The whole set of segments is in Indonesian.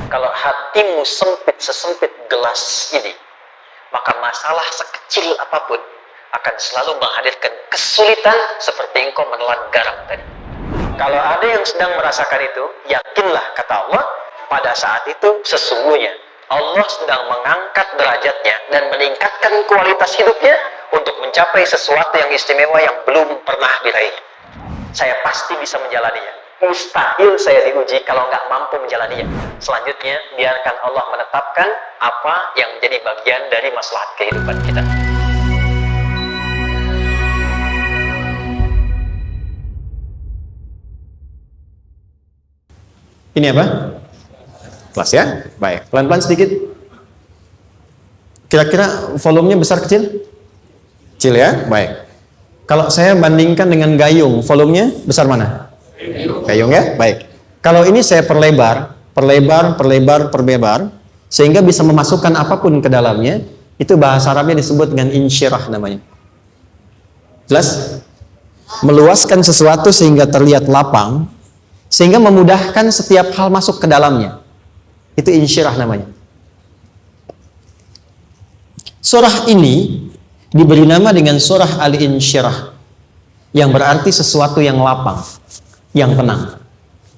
Kalau hatimu sempit sesempit gelas ini, maka masalah sekecil apapun akan selalu menghadirkan kesulitan seperti engkau menelan garam tadi. Kalau ada yang sedang merasakan itu, yakinlah, kata Allah, pada saat itu sesungguhnya Allah sedang mengangkat derajatnya dan meningkatkan kualitas hidupnya untuk mencapai sesuatu yang istimewa yang belum pernah diraihnya. Saya pasti bisa menjalaninya. Mustahil saya diuji kalau nggak mampu menjalaninya. Selanjutnya, biarkan Allah menetapkan apa yang menjadi bagian dari maslahat kehidupan kita. Ini apa? Kelas ya? Baik. Pelan-pelan sedikit. Kira-kira volumenya besar kecil? Kecil ya? Baik. Kalau saya bandingkan dengan gayung, volumenya besar mana? Gayung ya? Baik. Kalau ini saya perlebar, sehingga bisa memasukkan apapun ke dalamnya, itu bahasa Arabnya disebut dengan insyirah namanya. Jelas? Meluaskan sesuatu sehingga terlihat lapang, sehingga memudahkan setiap hal masuk ke dalamnya. Itu insyirah namanya. Surah ini diberi nama dengan surah Al-Insyirah, yang berarti sesuatu yang lapang, yang tenang,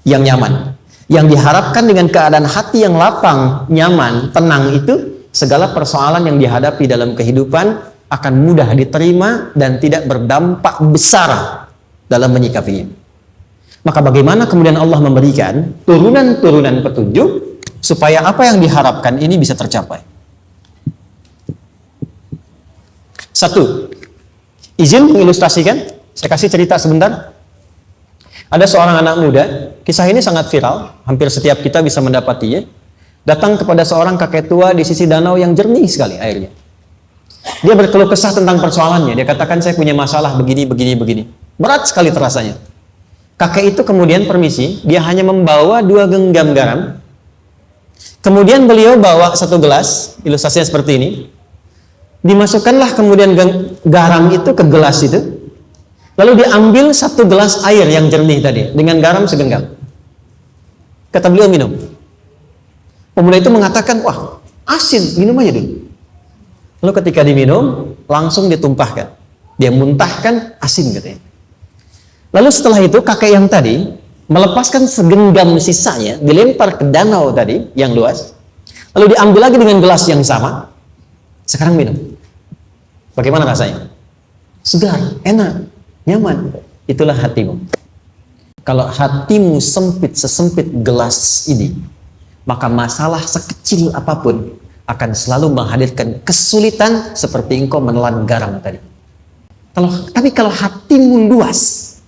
yang nyaman. Yang diharapkan dengan keadaan hati yang lapang, nyaman, tenang itu, segala persoalan yang dihadapi dalam kehidupan akan mudah diterima dan tidak berdampak besar dalam menyikapinya. Maka bagaimana kemudian Allah memberikan turunan-turunan petunjuk supaya apa yang diharapkan ini bisa tercapai? Satu, izin mengilustrasikan. Saya kasih cerita sebentar. Ada seorang anak muda, kisah ini sangat viral, hampir setiap kita bisa mendapatinya. Datang kepada seorang kakek tua di sisi danau yang jernih sekali airnya. Dia berkeluh kesah tentang persoalannya. Dia katakan, saya punya masalah begini. Berat sekali terasanya. Kakek itu kemudian permisi, dia hanya membawa 2 genggam garam. Kemudian beliau bawa 1 gelas, ilustrasinya seperti ini. Dimasukkanlah kemudian garam itu ke gelas itu. Lalu diambil 1 gelas air yang jernih tadi dengan garam segenggam. Kata beliau, minum. Pemuda itu mengatakan, wah, asin, minum aja dulu. Lalu ketika diminum, langsung ditumpahkan. Dia muntahkan asin katanya. Lalu setelah itu kakek yang tadi melepaskan segenggam sisanya, dilempar ke danau tadi yang luas. Lalu diambil lagi dengan gelas yang sama. Sekarang minum. Bagaimana rasanya? Segar, enak, nyaman. Itulah hatimu. Kalau hatimu sempit sesempit gelas ini, maka masalah sekecil apapun akan selalu menghadirkan kesulitan seperti engkau menelan garam tadi. Tapi kalau hatimu luas,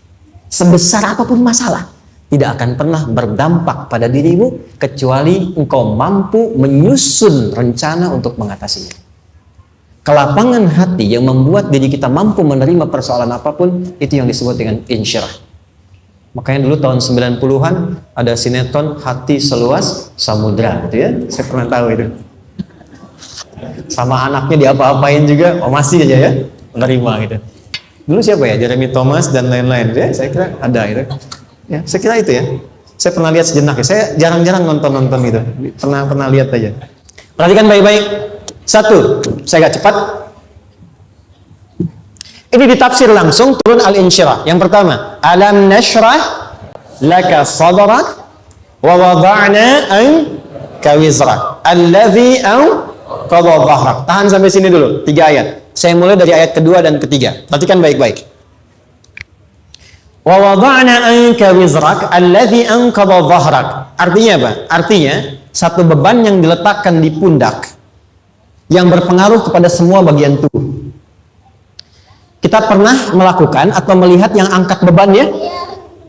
sebesar apapun masalah, tidak akan pernah berdampak pada dirimu kecuali engkau mampu menyusun rencana untuk mengatasinya. Kelapangan hati yang membuat diri kita mampu menerima persoalan apapun, itu yang disebut dengan insyirah. Makanya dulu tahun 90-an ada sinetron Hati Seluas Samudra, gitu ya. Saya pernah tahu itu. Sama anaknya diapa-apain juga, masih aja ya, menerima gitu. Dulu siapa ya? Jeremy Thomas dan lain-lain, ya. Saya kira ada itu. Ya, saya kira itu ya. Saya pernah lihat sejenak ya. Saya jarang-jarang nonton itu. Pernah lihat aja. Perhatikan baik-baik. 1, saya agak cepat. Ini ditafsir langsung turun Al-Insyirah. Yang pertama, alam nashrah laka sadrak wa wada'na anka wizrak alladhi anqadha dhahrak. Tahan sampai sini dulu, 3 ayat. Saya mulai dari ayat kedua dan ketiga. Perhatikan baik-baik. Wa wada'na anka wizrak alladhi anqadha dhahrak. Artinya apa? Artinya satu beban yang diletakkan di pundak yang berpengaruh kepada semua bagian tubuh. Kita pernah melakukan atau melihat yang angkat beban ya?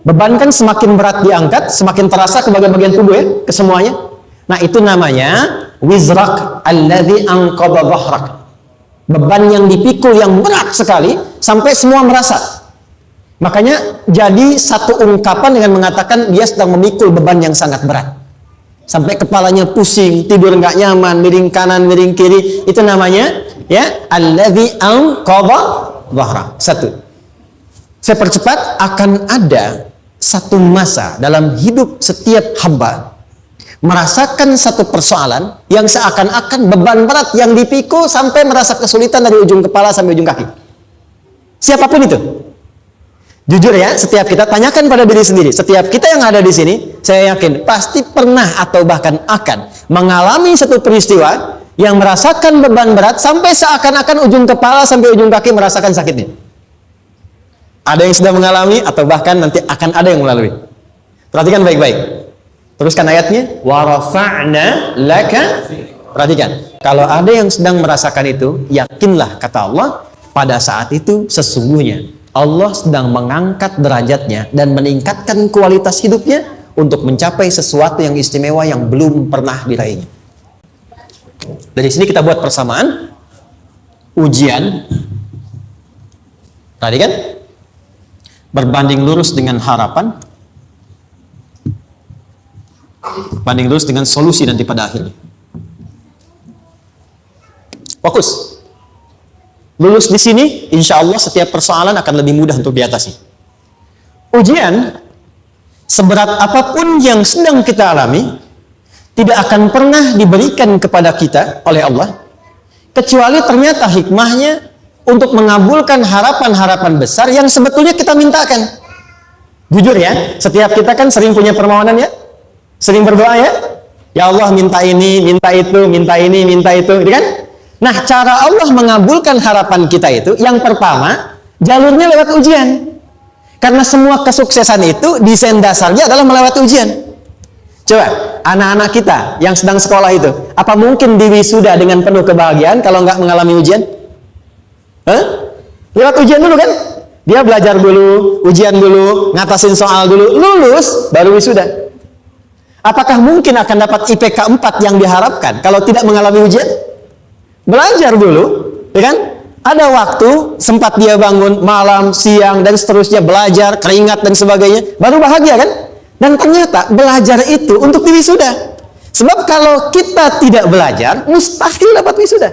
Beban kan semakin berat diangkat, semakin terasa ke bagian-bagian tubuh ya, ke semuanya. Nah, itu namanya wizrak alladzi anqadha dhahrak. Beban yang dipikul yang berat sekali sampai semua merasa. Makanya jadi satu ungkapan dengan mengatakan dia sedang memikul beban yang sangat berat. Sampai kepalanya pusing, tidur nggak nyaman, miring kanan, miring kiri. Itu namanya ya alladzi anqadha dhahrak. 1. Saya percepat, akan ada satu masa dalam hidup setiap hamba merasakan satu persoalan yang seakan-akan beban berat yang dipikul sampai merasa kesulitan dari ujung kepala sampai ujung kaki. Siapapun itu. Jujur ya, setiap kita tanyakan pada diri sendiri. Setiap kita yang ada di sini, saya yakin pasti pernah atau bahkan akan mengalami satu peristiwa yang merasakan beban berat sampai seakan-akan ujung kepala sampai ujung kaki merasakan sakitnya. Ada yang sudah mengalami atau bahkan nanti akan ada yang melalui. Perhatikan baik-baik. Teruskan ayatnya. Wa rafa'na laka. Perhatikan. Kalau ada yang sedang merasakan itu, yakinlah kata Allah, pada saat itu sesungguhnya Allah sedang mengangkat derajatnya dan meningkatkan kualitas hidupnya untuk mencapai sesuatu yang istimewa yang belum pernah diraihnya. Dari sini kita buat persamaan. Ujian. Tadi kan? Berbanding lurus dengan harapan. Banding lurus dengan solusi nanti pada akhirnya. Fokus. Lulus di sini, insya Allah setiap persoalan akan lebih mudah untuk diatasi. Ujian, seberat apapun yang sedang kita alami, tidak akan pernah diberikan kepada kita oleh Allah, kecuali ternyata hikmahnya untuk mengabulkan harapan-harapan besar yang sebetulnya kita mintakan. Jujur ya, setiap kita kan sering punya permohonan ya, sering berdoa ya, ya Allah minta ini, minta itu, minta ini, minta itu, gitu kan? Nah, cara Allah mengabulkan harapan kita itu, yang pertama, jalurnya lewat ujian. Karena semua kesuksesan itu, desain dasarnya adalah melewati ujian. Coba, anak-anak kita yang sedang sekolah itu, apa mungkin diwisuda dengan penuh kebahagiaan kalau nggak mengalami ujian? Hah? Lewat ujian dulu kan? Dia belajar dulu, ujian dulu, ngatasin soal dulu, lulus, baru wisuda. Apakah mungkin akan dapat IPK 4 yang diharapkan kalau tidak mengalami ujian? Belajar dulu, ya kan? Ada waktu, sempat dia bangun malam, siang, dan seterusnya, belajar, keringat, dan sebagainya, baru bahagia kan? Dan ternyata belajar itu untuk diwisuda. Sebab kalau kita tidak belajar, mustahil dapat wisuda.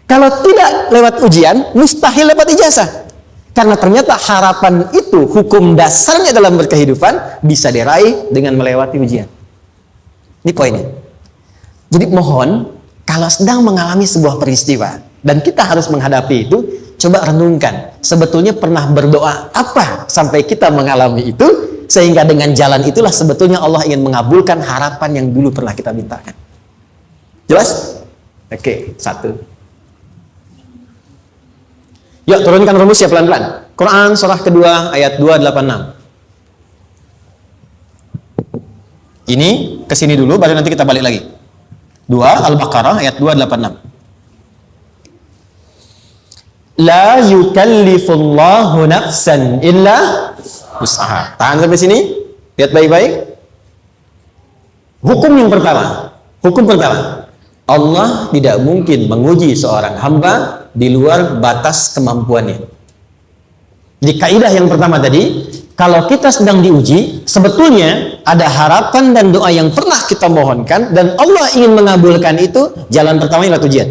Kalau tidak lewat ujian, mustahil dapat ijazah. Karena ternyata harapan itu, hukum dasarnya dalam berkehidupan, bisa diraih dengan melewati ujian. Ini poinnya. Jadi mohon, kalau sedang mengalami sebuah peristiwa, dan kita harus menghadapi itu, coba renungkan. Sebetulnya pernah berdoa apa sampai kita mengalami itu, sehingga dengan jalan itulah sebetulnya Allah ingin mengabulkan harapan yang dulu pernah kita mintakan. Jelas? Oke, satu. Yuk, turunkan rumusnya pelan-pelan. Quran surah kedua ayat 286. Ini kesini dulu, baru nanti kita balik lagi. 2 Al-Baqarah ayat 286. La yukallifullahu nafsan illa wus'aha. Tahan sampai sini. Lihat baik-baik. Hukum yang pertama. Hukum pertama. Allah tidak mungkin menguji seorang hamba di luar batas kemampuannya. Jadi kaidah yang pertama tadi, kalau kita sedang diuji, sebetulnya ada harapan dan doa yang pernah kita mohonkan dan Allah ingin mengabulkan itu, jalan pertamanya adalah ujian.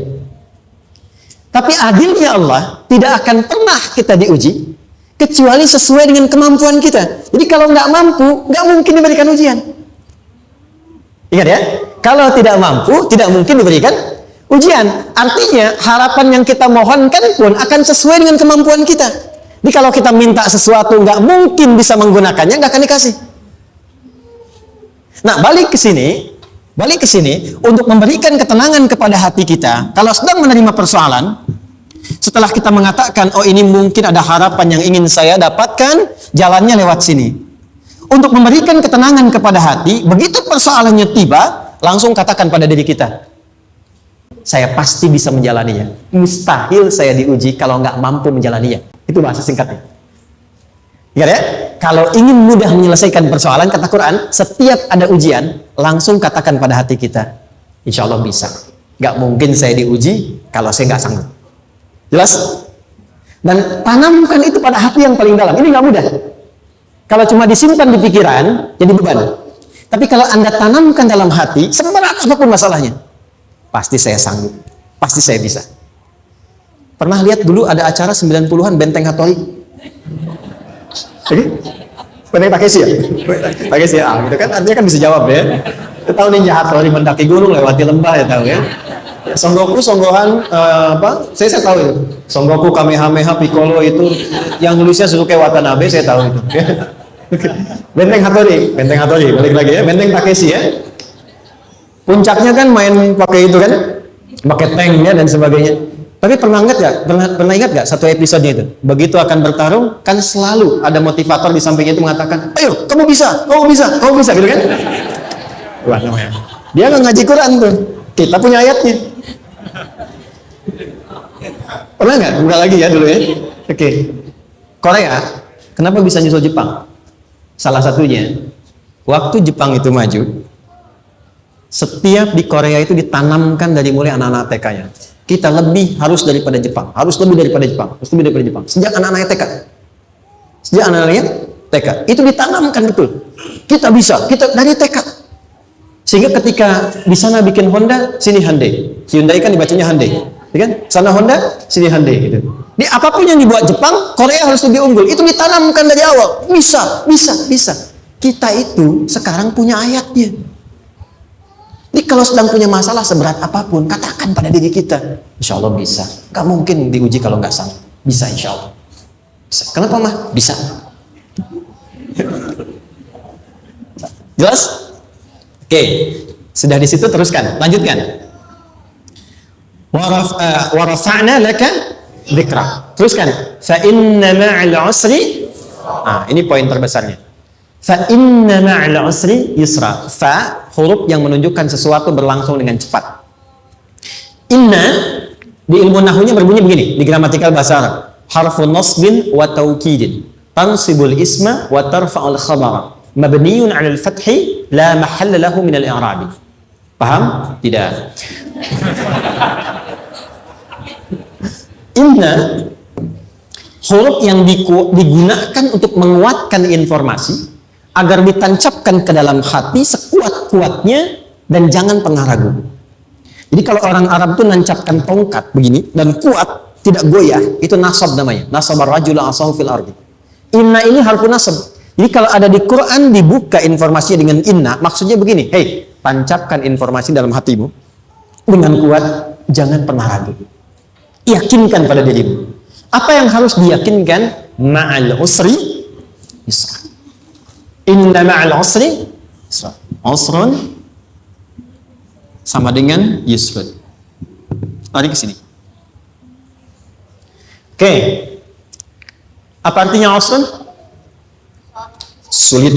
Tapi adilnya Allah tidak akan pernah kita diuji kecuali sesuai dengan kemampuan kita. Jadi kalau nggak mampu, nggak mungkin diberikan ujian. Ingat ya, kalau tidak mampu, tidak mungkin diberikan ujian. Artinya harapan yang kita mohonkan pun akan sesuai dengan kemampuan kita. Jadi kalau kita minta sesuatu nggak mungkin bisa menggunakannya, nggak akan dikasih. Nah, balik ke sini untuk memberikan ketenangan kepada hati kita. Kalau sedang menerima persoalan, setelah kita mengatakan, oh ini mungkin ada harapan yang ingin saya dapatkan, jalannya lewat sini. Untuk memberikan ketenangan kepada hati, begitu persoalannya tiba, langsung katakan pada diri kita, saya pasti bisa menjalaninya. Mustahil saya diuji kalau nggak mampu menjalaninya. Itu bahasa singkatnya. Ingat ya, kalau ingin mudah menyelesaikan persoalan, kata Quran, setiap ada ujian, langsung katakan pada hati kita, insya Allah bisa. Nggak mungkin saya diuji kalau saya nggak sanggup. Jelas? Dan tanamkan itu pada hati yang paling dalam. Ini nggak mudah. Kalau cuma disimpan di pikiran, jadi beban. Tapi kalau Anda tanamkan dalam hati, seberat apapun masalahnya, pasti saya sanggup, pasti saya bisa. Pernah lihat dulu ada acara 90-an Benteng Hattori? Benteng Takeshi ya? Takeshi ya, gitu kan, artinya kan bisa jawab ya. Tahu Ninja Hattori mendaki gunung lewati lembah ya tahu ya. Songgoku songgohan apa? Saya tahu itu. Songgoku Kamehameha Piccolo itu yang nulisnya Suzuki Watanabe saya tahu itu. Benteng Hattori, balik lagi ya. Benteng Takeshi ya. Puncaknya kan main pakai itu kan, pakai tanknya dan sebagainya. Tapi pernah ingat gak satu episodenya itu? Begitu akan bertarung, kan selalu ada motivator di sampingnya itu mengatakan, ayo kamu bisa, gitu kan? Wah, namanya. Dia nggak ngaji Quran tuh, kita punya ayatnya. Pernah nggak? Buka lagi ya dulu ya. Oke. Korea, kenapa bisa nyusul Jepang? Salah satunya, waktu Jepang itu maju, setiap di Korea itu ditanamkan dari mulai anak-anak TK-nya. Kita harus lebih daripada Jepang. Sejak anak-anaknya TK. Sejak anak-anaknya TK. Itu ditanamkan betul. Kita bisa, kita dari TK. Sehingga ketika di sana bikin Honda, sini Hyundai. Hyundai kan dibacanya Hyundai. Ya kan? Sana Honda, sini Hyundai gitu. Di apapun yang dibuat Jepang, Korea harus lebih unggul. Itu ditanamkan dari awal. Bisa. Kita itu sekarang punya ayatnya. Jadi kalau sedang punya masalah seberat apapun, katakan pada diri kita, insya Allah bisa. Gak mungkin diuji kalau nggak sanggup. Bisa insya Allah. Bisa. Kenapa mah? Bisa. Jelas? Oke. Sudah di situ teruskan. Lanjutkan. Warafa'na laka dzikra. Teruskan. Fa inna ma'al usri. Ini poin terbesarnya. Fa inna ma'al usri yusra. Fa huruf yang menunjukkan sesuatu berlangsung dengan cepat. Inna di ilmu nahwunya berbunyi begini di gramatikal bahasa Arab. Harfun nasbin wa taukidin. Tansibul isma wa tarfa'ul khabara. Mabniyun 'alal fathi la mahalla lahu min al-i'rab. Paham? Tidak. Inna huruf yang digunakan untuk menguatkan informasi agar ditancapkan ke dalam hati sekuat-kuatnya dan jangan pernah ragu. Jadi kalau orang Arab itu nancapkan tongkat begini dan kuat, tidak goyah, itu nasab namanya. Nasabar rajula asahu fil ardi. Inna ini harfu nasab. Jadi kalau ada di Quran dibuka informasinya dengan inna, maksudnya begini, hei, tancapkan informasi dalam hatimu dengan kuat, jangan pernah ragu. Yakinkan pada dirimu. Apa yang harus diyakinkan? Ma'al usri yusra. Inna ma'al usri yusra. Usrun sama dengan yusrun. Mari ke sini. Oke. Apa artinya usrun? Sulit.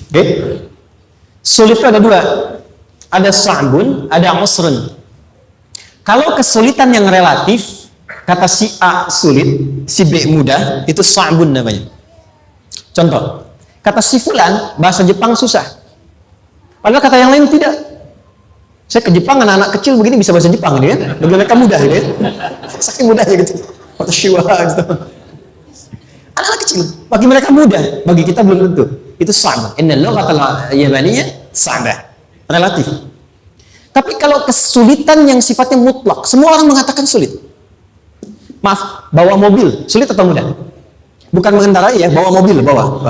Oke. Sulit itu ada dua. Ada sa'bun, ada usrun. Kalau kesulitan yang relatif, kata si A sulit, si B mudah, itu sa'bun namanya. Contoh, kata si fulan, bahasa Jepang susah. Padahal kata yang lain tidak. Saya ke Jepang, anak-anak kecil begini bisa bahasa Jepang gitu ya. Bagi mereka mudah gitu ya. Saking mudahnya gitu. Atau shiwa gitu. Anak-anak kecil, bagi mereka mudah, bagi kita belum tentu. Itu sa'bah. Inna lughatal yamaniyah sa'bah. Relatif. Tapi kalau kesulitan yang sifatnya mutlak, semua orang mengatakan sulit. Maaf, bawa mobil, sulit atau mudah? Bukan mengendarai ya, bawa mobil, bawa.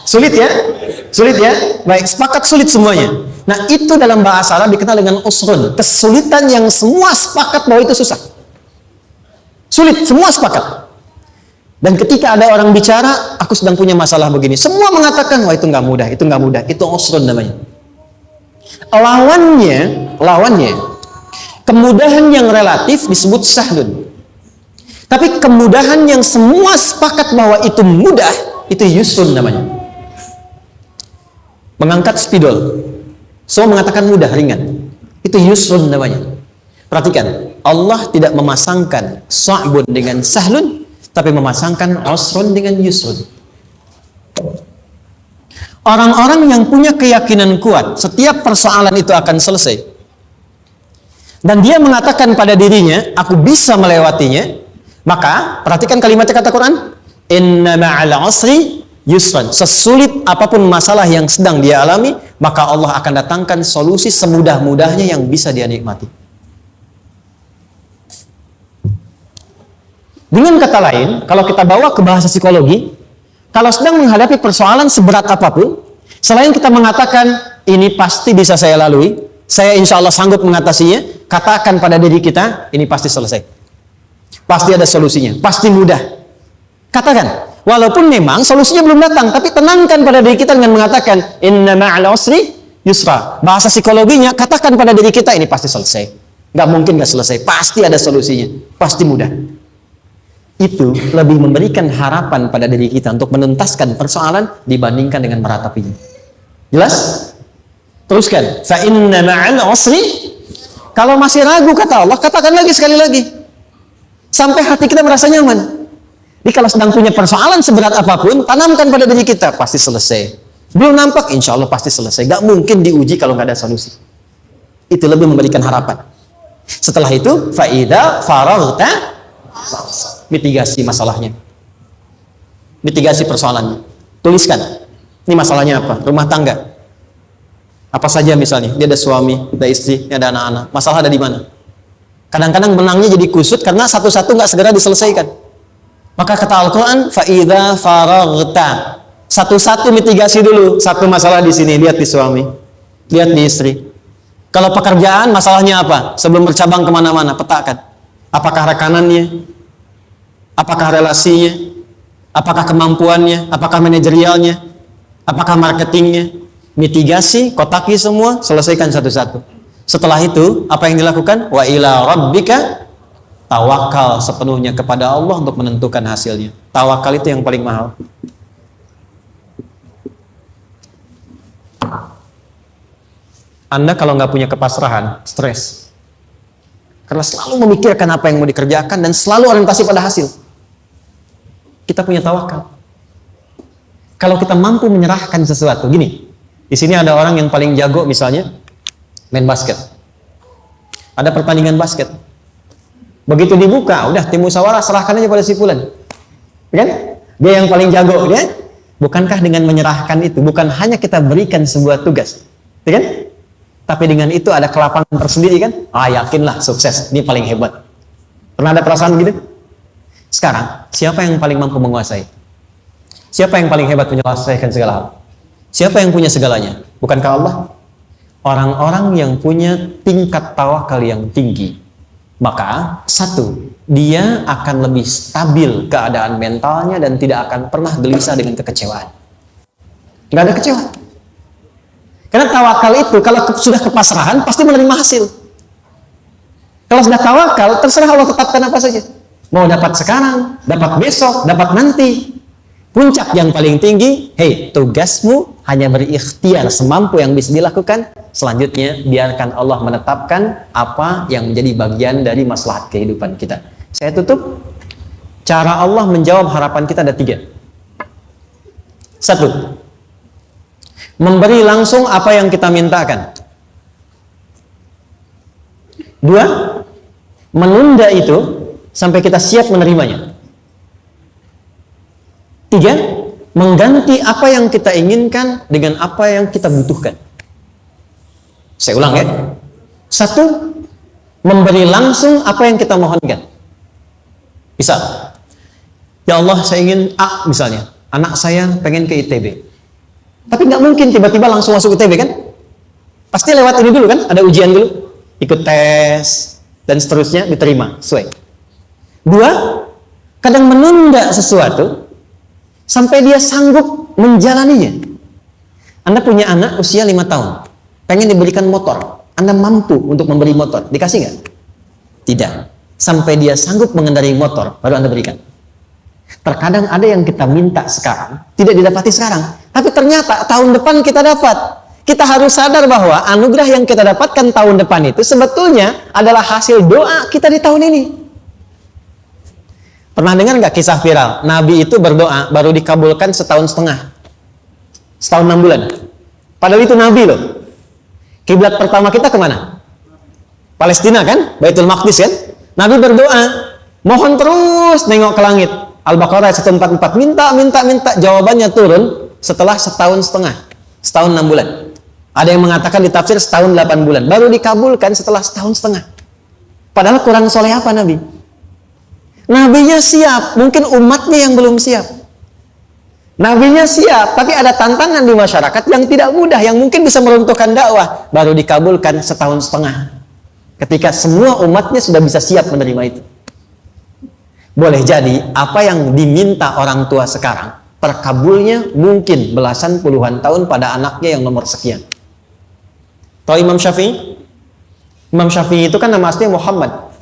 Sulit ya? Sulit ya? Baik, sepakat sulit semuanya. Nah, itu dalam bahasa Arab dikenal dengan usrun. Kesulitan yang semua sepakat bahwa itu susah. Sulit, semua sepakat. Dan ketika ada orang bicara, aku sedang punya masalah begini. Semua mengatakan, wah itu nggak mudah, itu nggak mudah. Itu usrun namanya. Lawannya, kemudahan yang relatif disebut sahlun. Tapi kemudahan yang semua sepakat bahwa itu mudah, itu yusrun namanya. Mengangkat spidol, semua mengatakan mudah, ringan. Itu yusrun namanya. Perhatikan, Allah tidak memasangkan sa'bun dengan sahlun, tapi memasangkan usrun dengan yusrun. Orang-orang yang punya keyakinan kuat, setiap persoalan itu akan selesai. Dan dia mengatakan pada dirinya, aku bisa melewatinya. Maka, perhatikan kalimatnya kata Quran, inna ma'al usri yusran. Sesulit apapun masalah yang sedang dia alami, maka Allah akan datangkan solusi semudah-mudahnya yang bisa dia nikmati. Dengan kata lain, kalau kita bawa ke bahasa psikologi, kalau sedang menghadapi persoalan seberat apapun, selain kita mengatakan, ini pasti bisa saya lalui, saya insya Allah sanggup mengatasinya, katakan pada diri kita, ini pasti selesai. Pasti ada solusinya, pasti mudah. Katakan, walaupun memang solusinya belum datang, tapi tenangkan pada diri kita dengan mengatakan, inna ma'al usri yusra. Bahasa psikologinya, katakan pada diri kita, ini pasti selesai. Gak mungkin gak selesai, pasti ada solusinya, pasti mudah. Itu lebih memberikan harapan pada diri kita untuk menuntaskan persoalan dibandingkan dengan meratapinya. Jelas? Teruskan. Fa inna ma'al usri. Kalau masih ragu kata Allah, katakan lagi sekali lagi. Sampai hati kita merasa nyaman. Jadi kalau sedang punya persoalan seberat apapun, tanamkan pada diri kita, pasti selesai. Belum nampak, insya Allah pasti selesai. Gak mungkin diuji kalau gak ada solusi. Itu lebih memberikan harapan. Setelah itu, fa'idha faraghta, mitigasi masalahnya. Mitigasi persoalannya. Tuliskan. Ini masalahnya apa? Rumah tangga. Apa saja misalnya, dia ada suami, ada istri, ada anak-anak. Masalah ada di mana? Kadang-kadang benangnya jadi kusut karena satu-satu nggak segera diselesaikan. Maka kata Al-Quran, fa'idha faraghta. Satu-satu mitigasi dulu. Satu masalah di sini, lihat di suami, lihat di istri. Kalau pekerjaan, masalahnya apa? Sebelum bercabang kemana-mana, petakan. Apakah rekanannya? Apakah relasinya? Apakah kemampuannya? Apakah manajerialnya? Apakah marketingnya? Mitigasi, kotaki semua, selesaikan satu-satu. Setelah itu, apa yang dilakukan? Wa ila rabbika, tawakal sepenuhnya kepada Allah untuk menentukan hasilnya. Tawakal itu yang paling mahal. Anda kalau nggak punya kepasrahan, stres. Karena selalu memikirkan apa yang mau dikerjakan dan selalu orientasi pada hasil. Kita punya tawakal. Kalau kita mampu menyerahkan sesuatu, gini. Di sini ada orang yang paling jago misalnya main basket. Ada pertandingan basket. Begitu dibuka, udah tim musyawarah serahkan aja pada si fulan. Kan? Dia yang paling jago, ya? Bukankah dengan menyerahkan itu bukan hanya kita berikan sebuah tugas, ya kan? Tapi dengan itu ada kelapangan tersendiri kan? Yakinlah sukses, ini paling hebat. Pernah ada perasaan begitu? Sekarang, siapa yang paling mampu menguasai? Siapa yang paling hebat menyelesaikan segala hal? Siapa yang punya segalanya? Bukankah Allah? Orang-orang yang punya tingkat tawakal yang tinggi, maka satu, dia akan lebih stabil keadaan mentalnya dan tidak akan pernah gelisah dengan kekecewaan. Nggak ada kecewa. Karena tawakal itu kalau sudah kepasrahan pasti menerima hasil. Kalau sudah tawakal, terserah Allah tetapkan apa saja. Mau dapat sekarang, dapat besok, dapat nanti. Puncak yang paling tinggi, tugasmu hanya berikhtiar semampu yang bisa dilakukan. Selanjutnya, biarkan Allah menetapkan apa yang menjadi bagian dari maslahat kehidupan kita. Saya tutup. Cara Allah menjawab harapan kita ada 3. 1. Memberi langsung apa yang kita mintakan. 2. Menunda itu sampai kita siap menerimanya. 3. Mengganti apa yang kita inginkan dengan apa yang kita butuhkan. Saya ulang ya. 1. Memberi langsung apa yang kita mohonkan. Misal, ya Allah saya ingin A misalnya. Anak saya pengen ke ITB. Tapi nggak mungkin tiba-tiba langsung masuk ITB kan? Pasti lewat ini dulu kan? Ada ujian dulu. Ikut tes. Dan seterusnya diterima. Sesuai. 2. Kadang menunda sesuatu sampai dia sanggup menjalaninya. Anda punya anak usia 5 tahun, pengen diberikan motor. Anda mampu untuk memberi motor, dikasih nggak? Tidak. Sampai dia sanggup mengendarai motor, baru Anda berikan. Terkadang ada yang kita minta sekarang, tidak didapati sekarang. Tapi ternyata tahun depan kita dapat. Kita harus sadar bahwa anugerah yang kita dapatkan tahun depan itu sebetulnya adalah hasil doa kita di tahun ini. Pernah dengar nggak kisah viral? Nabi itu berdoa baru dikabulkan setahun setengah, setahun 6 bulan. Padahal itu Nabi loh. Kiblat pertama kita kemana? Palestina kan? Baitul Maqdis kan? Nabi berdoa, mohon terus nengok ke langit. Al-Baqarah 144, minta, jawabannya turun setelah setahun setengah, setahun 6 bulan. Ada yang mengatakan di tafsir setahun 8 bulan, baru dikabulkan setelah setahun setengah. Padahal kurang soleh apa Nabi? Nabinya siap, mungkin umatnya yang belum siap. Nabinya siap, tapi ada tantangan di masyarakat yang tidak mudah, yang mungkin bisa meruntuhkan dakwah. Baru dikabulkan setahun setengah. Ketika semua umatnya sudah bisa siap menerima itu. Boleh jadi, apa yang diminta orang tua sekarang, terkabulnya mungkin belasan puluhan tahun pada anaknya yang nomor sekian. Tahu Imam Syafi'i? Imam Syafi'i itu kan nama aslinya Muhammad.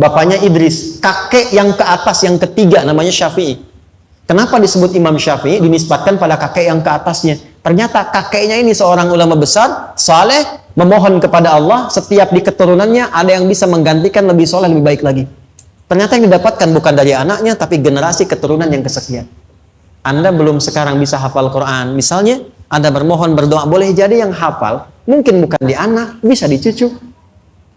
Bapaknya Idris, kakek yang ke atas, yang ketiga namanya Syafi'i. Kenapa disebut Imam Syafi'i? Dinisbatkan pada kakek yang ke atasnya. Ternyata kakeknya ini seorang ulama besar, saleh, memohon kepada Allah, setiap di keturunannya ada yang bisa menggantikan lebih soleh, lebih baik lagi. Ternyata yang didapatkan bukan dari anaknya, tapi generasi keturunan yang kesekian. Anda belum sekarang bisa hafal Quran. Misalnya, Anda bermohon, berdoa, boleh jadi yang hafal, mungkin bukan di anak, bisa di cucu,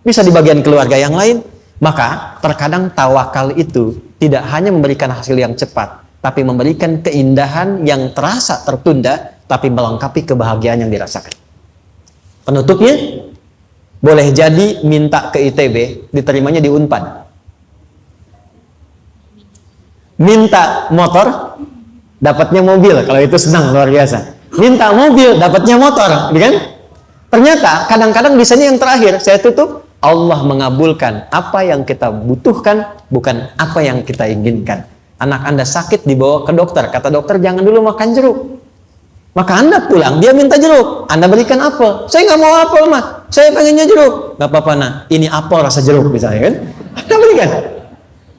bisa di bagian keluarga yang lain. Maka, terkadang tawakal itu tidak hanya memberikan hasil yang cepat, tapi memberikan keindahan yang terasa tertunda, tapi melengkapi kebahagiaan yang dirasakan. Penutupnya, boleh jadi minta ke ITB, diterimanya di Unpad. Minta motor, dapatnya mobil, kalau itu senang, luar biasa. Minta mobil, dapatnya motor, kan? Ternyata, kadang-kadang di sini yang terakhir, saya tutup, Allah mengabulkan apa yang kita butuhkan, bukan apa yang kita inginkan. Anak Anda sakit dibawa ke dokter, kata dokter jangan dulu makan jeruk. Maka Anda pulang, dia minta jeruk, Anda berikan apel. Saya nggak mau apel mah, saya pengennya jeruk. Nggak apa-apa nah, ini apel rasa jeruk misalnya kan. Anda berikan.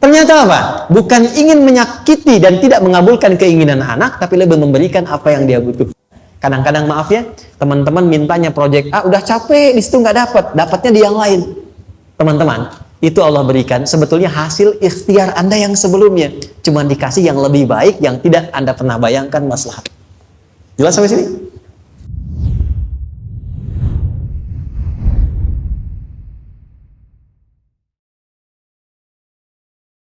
Ternyata apa? Bukan ingin menyakiti dan tidak mengabulkan keinginan anak, tapi lebih memberikan apa yang dia butuhkan. Kadang-kadang maaf ya, teman-teman mintanya proyek A, udah capek, di situ nggak dapat, dapatnya di yang lain. Teman-teman, itu Allah berikan sebetulnya hasil ikhtiar Anda yang sebelumnya. Cuma dikasih yang lebih baik yang tidak Anda pernah bayangkan maslahat. Jelas sampai sini?